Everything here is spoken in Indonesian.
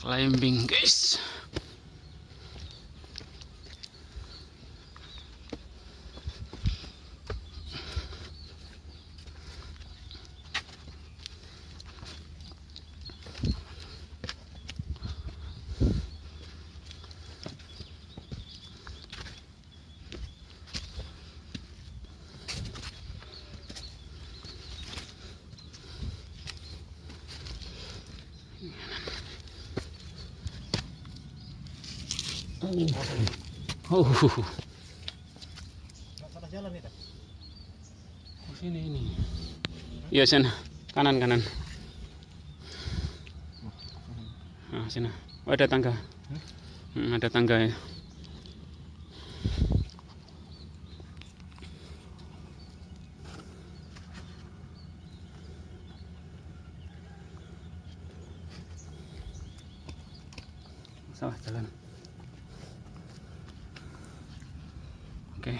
climbing guys. Oh, Salah jalan nih, sini ini. Iya sana, kanan kanan. Nah, sana. Oh, ada tangga. Ada tangga ya. Salah jalan. Oke.